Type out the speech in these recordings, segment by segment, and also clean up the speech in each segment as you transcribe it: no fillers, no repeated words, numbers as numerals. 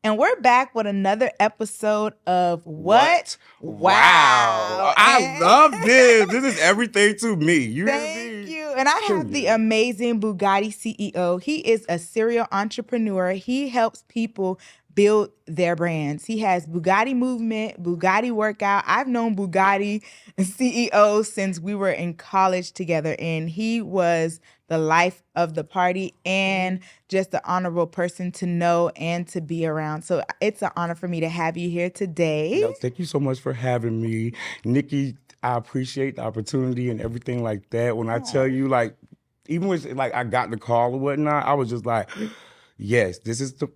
And we're back with another episode of What? Wow. I love this. This is everything to me. You hear Thank me? you. And I have the amazing Bugottii CEO. He is a serial entrepreneur. He helps people build their brands. He has Bugottii Movement, Bugottii Workout. I've known Bugottii CEO since we were in college together, and he was the life of the party and just an honorable person to know and to be around. So it's an honor for me to have you here today. No, thank you so much for having me. Nikki, I appreciate the opportunity and everything like that. When I tell you, like, even when like I got the call or whatnot, I was just like, yes, this is the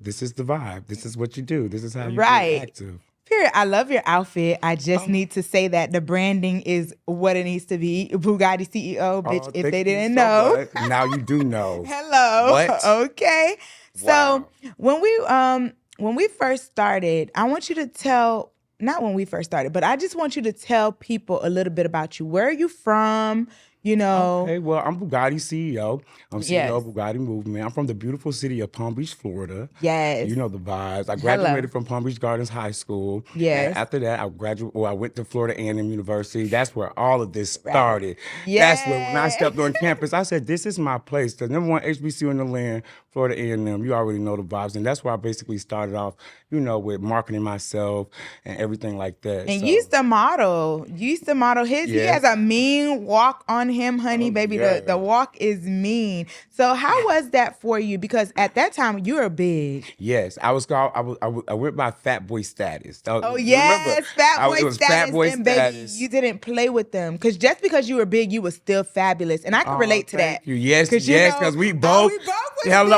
vibe. This is what you do. This is how you get active. Period. I love your outfit. I just need to say that the branding is what it needs to be. Bugottii CEO, bitch, if they didn't know. Now you do know. Hello. What? Okay. Wow. So when we first started, I want you to tell, not when we first started, but I just want you to tell people a little bit about you. Where are you from? You know. Okay, well, I'm Bugottii CEO. I'm CEO Yes. of Bugottii Movement. I'm from the beautiful city of Palm Beach, Florida. Yes. You know the vibes. I graduated from Palm Beach Gardens High School. Yes. And after that, I went to Florida A&M University. That's where all of this started. Yes. That's where when I stepped on campus, I said, this is my place. The number one HBCU in the land, Florida A&M. You already know the vibes. And that's where I basically started off, you know, with marketing myself and everything like that. And you used to model. His. He has a mean walk on him, honey, baby. yeah. The walk is mean. So how was that for you? Because at that time you were big. Yes, I went by fat boy status. Oh yes, remember, fat boy it was status. Fat boy and baby, status. you didn't play with them. Because just because you were big, you were still fabulous. And I can relate to that. Thank you. Yes, because we was both.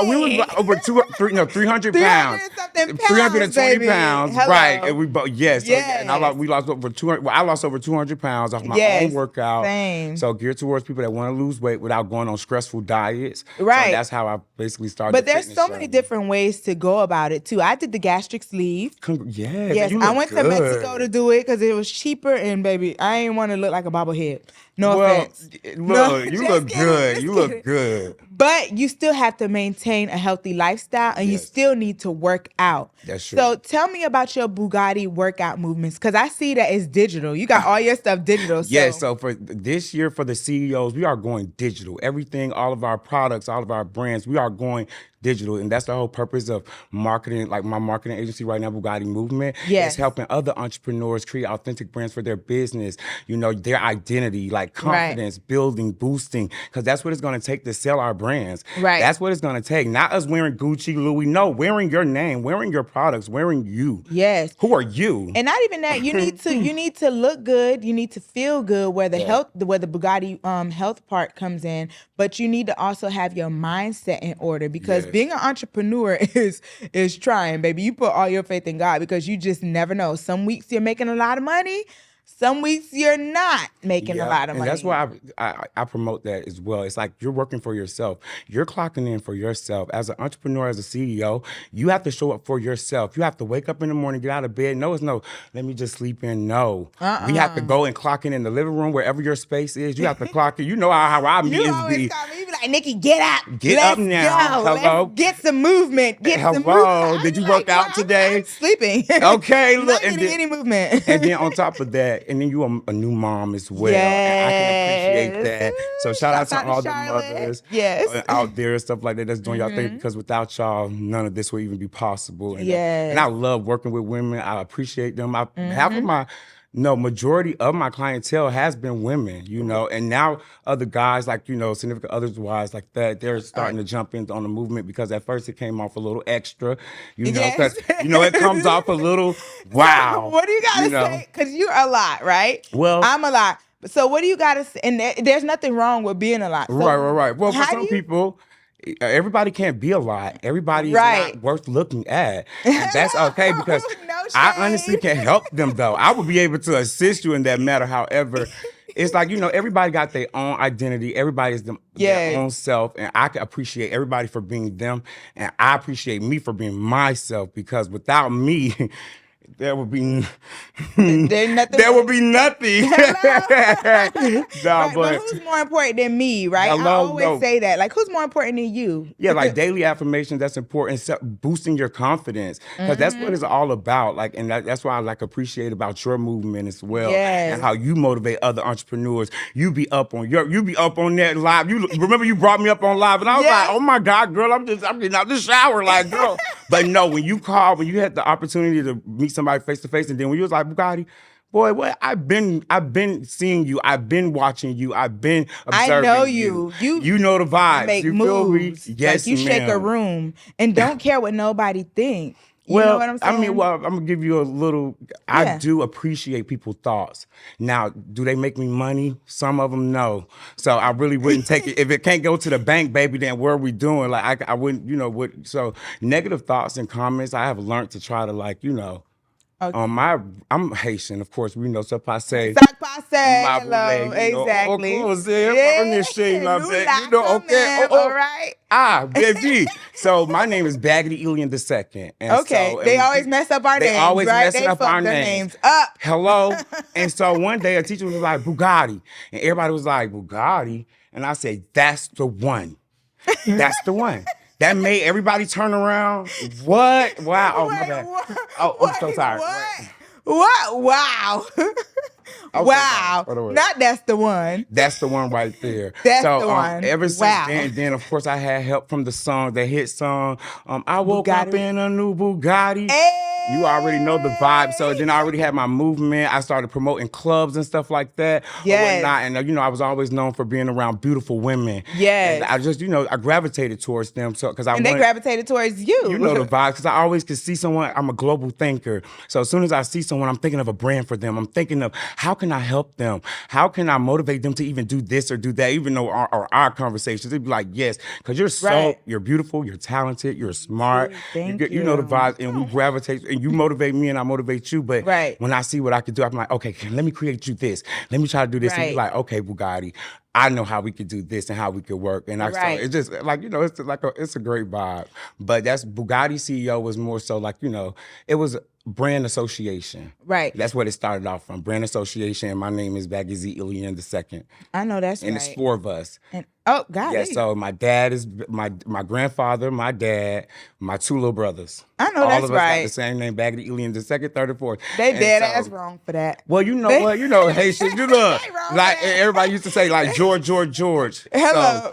We was over 300 pounds. 320 baby. pounds. Hello. Right. And we both, Yes. And we lost over 200. Well, I lost over 200 pounds off my own workout. Same. So geared towards people that want to lose weight without going on stressful diets. Right. So that's how I basically started. But there's so many different ways to go about it too. I did the gastric sleeve. Yes. I went to Mexico to do it because it was cheaper, and baby, I ain't want to look like a bobblehead. No offense. Look, you look good. You look good. But you still have to maintain a healthy lifestyle, and you still need to work out. That's true. So tell me about your Bugottii workout movements, because I see that it's digital. You got all your stuff digital. Yes, so for this year, for the CEOs, we are going digital. Everything, all of our products, all of our brands, we are going digital. And that's the whole purpose of marketing, like my marketing agency right now, Bugottii Movement. Yes. Is helping other entrepreneurs create authentic brands for their business, you know, their identity, like confidence, building, boosting, because that's what it's going to take to sell our brands. Right. That's what it's going to take. Not us wearing Gucci, Louis. No, wearing your name, wearing your products, wearing you. Yes. Who are you? And not even that, you need to look good, you need to feel good, where the Bugottii health part comes in, but you need to also have your mindset in order, because being an entrepreneur is trying, baby. You put all your faith in God, because you just never know. Some weeks you're making a lot of money, some weeks you're not making a lot of money. And that's why I promote that as well. It's like you're working for yourself. You're clocking in for yourself. As an entrepreneur, as a CEO, you have to show up for yourself. You have to wake up in the morning, get out of bed. No, it's no, let me just sleep in. No. We have to go and clock in the living room, wherever your space is. You have to clock in. You know how I You always call me. You be like, Nikki, get up. Get up now. Go. Hello. Let's get some movement. Hello. Did you work out today? I'm sleeping. Okay. Look, not getting any movement. And then on top of that, and then you are a new mom as well. Yes. And I can appreciate that. So shout out to all the mothers out there and stuff like that that's doing y'all thing, because without y'all, none of this would even be possible. And, and I love working with women. I appreciate them. Half of my majority of my clientele has been women, you know, and now other guys, like, you know, significant others wise like that, they're starting to jump in on the movement, because at first it came off a little extra, you know, because, you know, it comes off a little, wow. What do you got to say? Because you're a lot, right? Well, I'm a lot. So what do you got to say? And there's nothing wrong with being a lot. So right. Well, for some people, everybody can't be a lot. Everybody is not worth looking at. And that's okay, because I honestly can help them, though. I would be able to assist you in that matter. However, it's like, you know, everybody got their own identity. Everybody is their own self. And I can appreciate everybody for being them. And I appreciate me for being myself, because without me, There would be there would be nothing. Right, but who's more important than me, right? I always say that. Like, who's more important than you? Yeah, like daily affirmations, that's important. Boosting your confidence, because that's what it's all about. Like, and that's why I like appreciate about your movement as well, and how you motivate other entrepreneurs. You be up on that live. You remember you brought me up on live, and I was like, oh my God, girl, I'm getting out the shower, like, girl. But no, when you had the opportunity to meet somebody face to face, and then when you was like, Bugottii, boy, what I've been seeing you. I've been watching you. I've been observing I know you. You know the vibes. Make you moves. Feel me? Yes, like you shake a room and don't care what nobody think. You know what I'm saying? I mean, I'm gonna give you a little. I do appreciate people's thoughts. Now, do they make me money? Some of them, no. So I really wouldn't take it if it can't go to the bank, baby. Then what are we doing? Like I wouldn't, So negative thoughts and comments, I have learned to try to Okay. I'm Haitian, of course. We know ça passe. Ça passe. Hello, exactly. Okay. All right. Baby. So my name is Bugottii II. And okay. They always mess up our names. They always messing up our names. Up. Hello. And so one day a teacher was like, Bugottii. And everybody was like, Bugottii. And I said, that's the one. That's the one. That made everybody turn around. What? Wow. Oh, my bad. I'm so tired. What? Wow. Wow. Not that's the one. That's the one right there. That's the one. Ever since then, of course, I had help from the song, the hit song. I woke up in a new Bugottii. Hey. You already know the vibe. So then I already had my movement. I started promoting clubs and stuff like that. Yes. And, I was always known for being around beautiful women. Yes. And I just, I gravitated towards them. So, they gravitated towards you. You know the vibe. Because I always could see someone. I'm a global thinker. So as soon as I see someone, I'm thinking of a brand for them. I'm thinking of how can I help them? How can I motivate them to even do this or do that? Even though our conversations, it'd be like, yes, because you're beautiful, you're talented, you're smart. Thank you. You know the vibe. And we gravitate. And you motivate me and I motivate you. But when I see what I can do, I'm like, okay, let me create you this. Let me try to do this. And you're like, okay, Bugottii, I know how we could do this and how we could work. And so it's just like, it's a great vibe. But that's Bugottii CEO was more so like, it was brand association. Right. That's what it started off from. Brand association. And my name is Bugottii II. I know that's and it's 4 of us. And God. Yeah, so my dad is my grandfather, my dad, my 2 little brothers. I know all that's of us got the same name, Bugottii II, 3rd, 4th. They dead ass wrong for that. Well, you know what? Haitian, like everybody used to say, like George. Hello,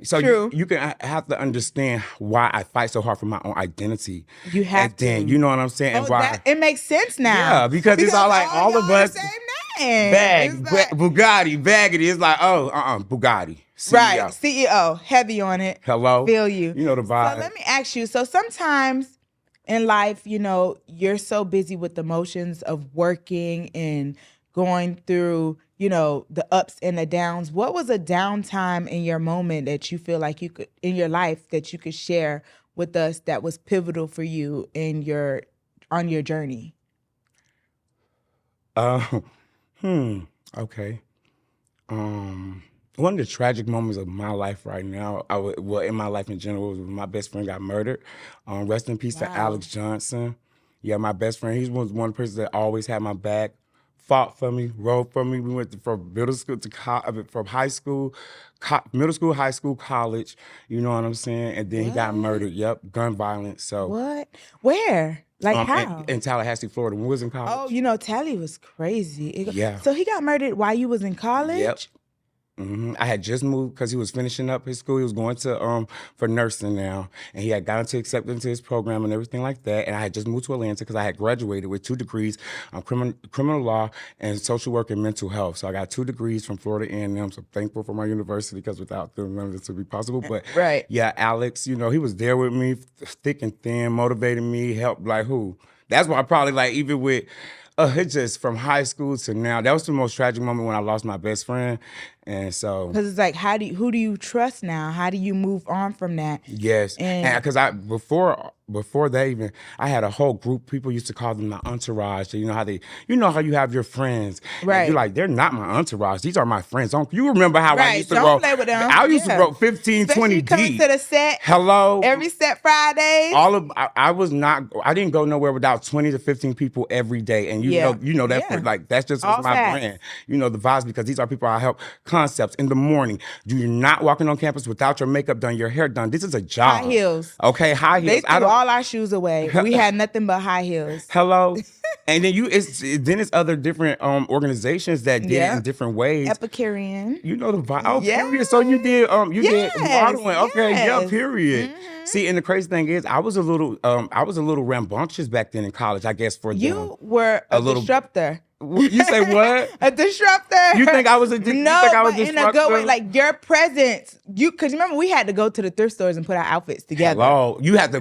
So true. You can have to understand why I fight so hard for my own identity. You have to. Then, you know what I'm saying? And why it makes sense now. Yeah, because it's all like all of us. Same name. Bugottii. It's like, Bugottii. CEO. Right, CEO, heavy on it. Hello. Feel you. You know the vibe. So let me ask you, so sometimes in life, you're so busy with the motions of working and going through, the ups and the downs. What was a downtime in your moment that you feel like you could, in your life, that you could share with us that was pivotal for you on your journey? Okay. One of the tragic moments of my life right now, in my life in general, was when my best friend got murdered. Rest in peace to Alex Johnson. Yeah, my best friend. He was one person that always had my back, fought for me, rode for me. We went from middle school to from high school, middle school, high school, college. You know what I'm saying? And then he got murdered. Yep, gun violence. So what? Where? Like how? In Tallahassee, Florida. When we was in college. Oh, Tally was crazy. Yeah. So he got murdered while you was in college? Yep. Mm-hmm. I had just moved because he was finishing up his school. He was going to for nursing now, and he had gotten to accepted into his program and everything like that. And I had just moved to Atlanta because I had graduated with 2 degrees, criminal law and social work and mental health. So I got 2 degrees from Florida A&M. So thankful for my university because without them, none of this would be possible. But yeah, Alex, he was there with me, thick and thin, motivated me, helped like who. That's why I probably even with. It's just from high school to now. That was the most tragic moment when I lost my best friend. And so, because it's like, who do you trust now? How do you move on from that? Yes, and because before they even, I had a whole group. People used to call them my entourage. You know how you have your friends, right? And you're like, they're not my entourage. These are my friends. Don't you remember how I used to Don't play with them. I used to roll 15, especially 20 coming deep. to the set. Hello, every set Fridays. I didn't go nowhere without 20 to 15 people every day, and you know that for, like that's just my brand. You know the vibes, because these are people I help. Concepts in the morning. You're not walking on campus without your makeup done, your hair done. This is a job. High heels. Okay, high heels. They threw all our shoes away. We had nothing but high heels. Hello. And then it's other different organizations that did it in different ways. Epicurean. You know the vibe. Oh, period. So you did did modeling. Okay, period. Mm-hmm. See, and the crazy thing is, I was a little rambunctious back then in college, I guess, for them. You were a disruptor. You say what? A disruptor. You think I was a disruptor? No, but in a good way. Like your presence. Because remember, we had to go to the thrift stores and put our outfits together. Hello. We had to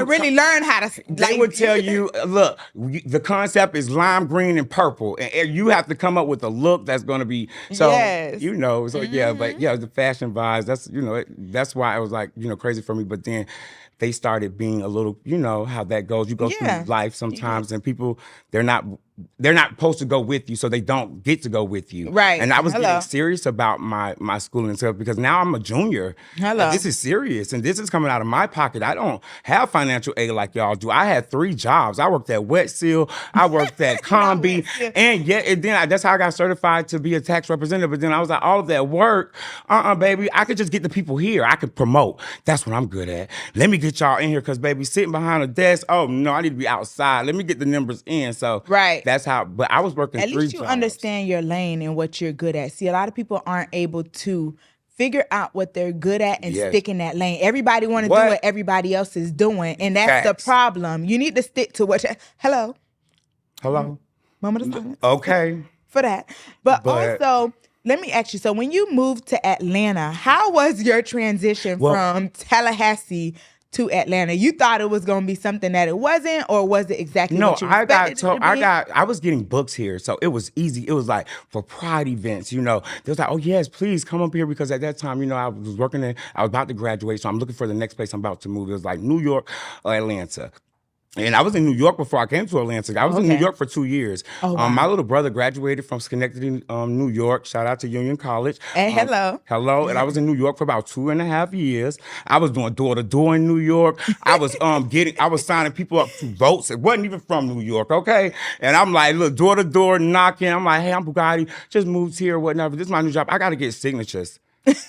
really learn how to. They would tell you, look, the concept is lime green and purple, and you have to come up with a look that's going to be so. Yes. You know, so but the fashion vibes. That's why it was like crazy for me. But then they started being a little, how that goes. You go through life sometimes, and people they're not supposed to go with you, so they don't get to go with you. Right. And I was getting serious about my schooling and stuff, because now I'm a junior. This is serious, and this is coming out of my pocket. I don't have financial aid like y'all do. I had 3 jobs. I worked at Wet Seal, I worked at Combi, and then that's how I got certified to be a tax representative. But then I was like, all of that work, baby, I could just get the people here. I could promote. That's what I'm good at. Let me get y'all in here, because baby, sitting behind a desk, oh no, I need to be outside. Let me get the numbers in. So that's how, but I was working 3 jobs. At least you understand your lane and what you're good at. See, a lot of people aren't able to figure out what they're good at and stick in that lane. Everybody want to do what everybody else is doing, and that's the problem. You need to stick to what Hello. Moment of silence. Okay. For that. But also, let me ask you, so when you moved to Atlanta, how was your transition from Tallahassee to Atlanta? You thought it was going to be something that it wasn't, or was it exactly what you expected it to be? I was getting books here, so it was easy. It was like for pride events, They was like, oh yes, please come up here, because at that time, I was working I was about to graduate, so I'm looking for the next place I'm about to move. It was like New York or Atlanta. And I was in New York before I came to Atlanta. I was in New York for 2 years. Oh, wow. My little brother graduated from Schenectady, New York. Shout out to Union College. And hello. Hello. And I was in New York for about 2.5 years. I was doing door to door in New York. I was I was signing people up to votes. It wasn't even from New York, okay? And I'm like, look, door to door knocking. I'm like, hey, I'm Bugottii. Just moved here, whatever. This is my new job. I got to get signatures.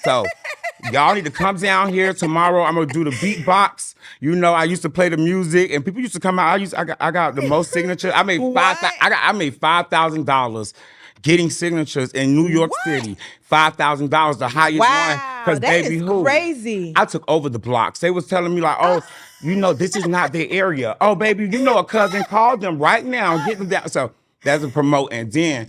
So y'all need to come down here tomorrow. I'm gonna do the beatbox. I used to play the music, and people used to come out. I got the most signatures. I made $5,000 getting signatures in New York City. $5,000, the highest one. Because baby, crazy. I took over the blocks. They was telling me like, oh, this is not their area. Oh, baby, a cousin, called them right now, get them down. So that's a promote. And then,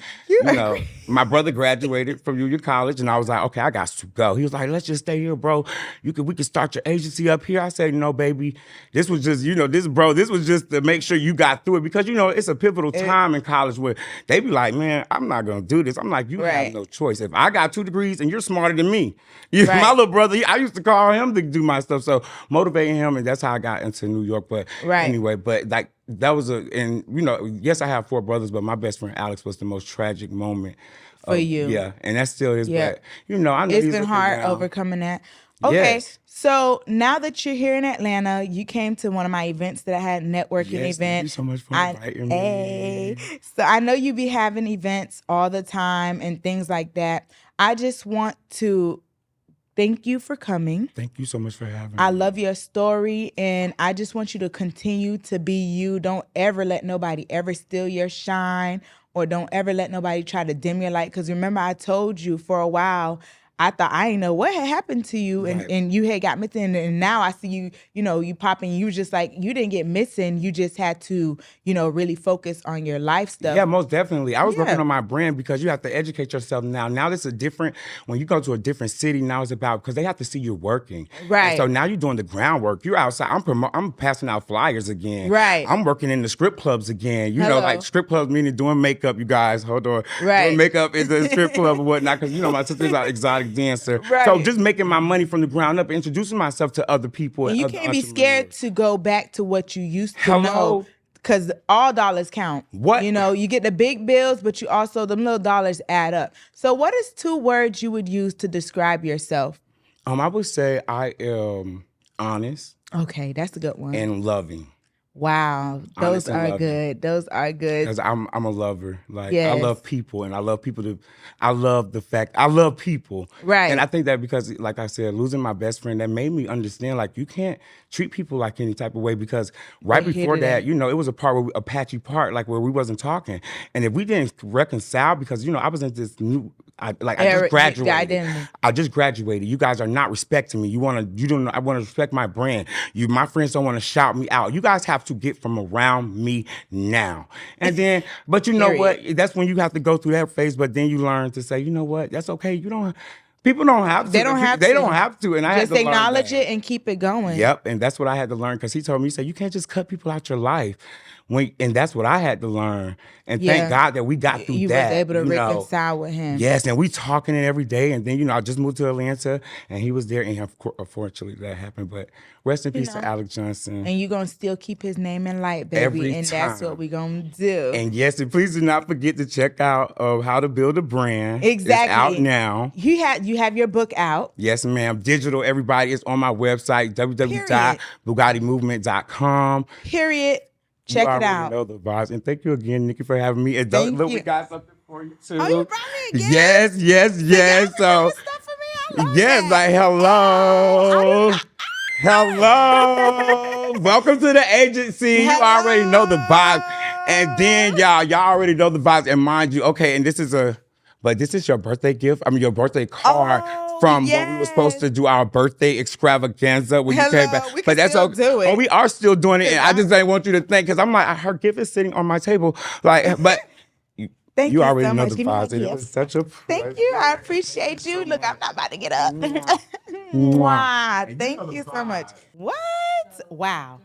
my brother graduated from Union College, and I was like, okay, I got to go. He was like, let's just stay here, bro. We could start your agency up here. I said, no, baby. This was just, this was just to make sure you got through it, because, it's a pivotal time in college where they be like, man, I'm not going to do this. I'm like, you have no choice. If I got 2 degrees and you're smarter than me, my little brother, I used to call him to do my stuff. So motivating him, and that's how I got into New York. But anyway, but like, that was yes, I have 4 brothers, but my best friend Alex was the most tragic moment for you. Yeah, and that still is. Yeah. But I know it's been hard overcoming that. Okay, so now that you're here in Atlanta, you came to one of my events that I had, networking event. Thank you so much for inviting me. So I know you be having events all the time and things like that. I just want to thank you for coming. Thank you so much for having me. I love your story, and I just want you to continue to be you. Don't ever let nobody ever steal your shine, or don't ever let nobody try to dim your light. Because remember, I told you for a while, I thought I didn't know what had happened to you, and you had got missing, and now I see you, you popping. You just like, you didn't get missing. You just had to, really focus on your life stuff. Yeah, most definitely. I was working on my brand because you have to educate yourself now. Now this is different. When you go to a different city, now it's about, because they have to see you're working. Right. And so now you're doing the groundwork. You're outside. I'm passing out flyers again. Right. I'm working in the strip clubs again. You know, like strip clubs meaning doing makeup, you guys. Hold on. Right. Doing makeup is a strip club or whatnot, because, my sister's an exotic dancer. Right. So just making my money from the ground up, introducing myself to other people. And you can't be scared to go back to what you used to know. Because all dollars count. What? You get the big bills, but you also, them little dollars add up. So what is 2 words you would use to describe yourself? I would say I am honest. Okay, that's a good one. And loving. Wow, those are good. Those are good. Because I'm a lover. Like, yes. I love people, and I love people I love the fact I love people. Right. And I think that because, like I said, losing my best friend, that made me understand, like, you can't treat people like any type of way, because right before that, it was a part where a patchy part, like where we wasn't talking. And if we didn't reconcile, because, I was in this new, I just graduated. I just graduated. You guys are not respecting me. I want to respect my brand. My friends don't want to shout me out. You guys have to get from around me now. And then, but you know what? That's when you have to go through that phase. But then you learn to say, you know what? That's okay. People don't have to. They don't have to. And I just had to acknowledge it and keep it going. Yep. And that's what I had to learn, because he told me, he said, you can't just cut people out your life. And that's what I had to learn. And thank God that we got through that. You was able to reconcile with him. Yes, and we talking every day. And then, I just moved to Atlanta, and he was there. And unfortunately, that happened. But rest in peace to Alex Johnson. And you're going to still keep his name in light, baby. Every time. That's what we're going to do. And yes, and please do not forget to check out How to Build a Brand. Exactly. It's out now. You have your book out. Yes, ma'am. Digital, everybody. It's on my website, www.BugattiMovement.com. Period. Check it out. Know the vibes. And thank you again, Nikki, for having me. And look, we got something for you too. Oh, you brought me again? Yes. So, yes, like hello. Hello. Welcome to the agency. You already know the vibes. And then y'all already know the vibes. And mind you, okay, and this is your birthday gift. I mean, your birthday card. From when we were supposed to do our birthday extravaganza when you came back. But that's okay. Do it. Oh, we are still doing it. And I just didn't want you to think, because I'm like, her gift is sitting on my table. Like, but Thank you already so know much. the vibes. It was such a pleasure. Thank you. I appreciate you. Look, I'm not about to get up. Wow. Thank you so much. What? Wow.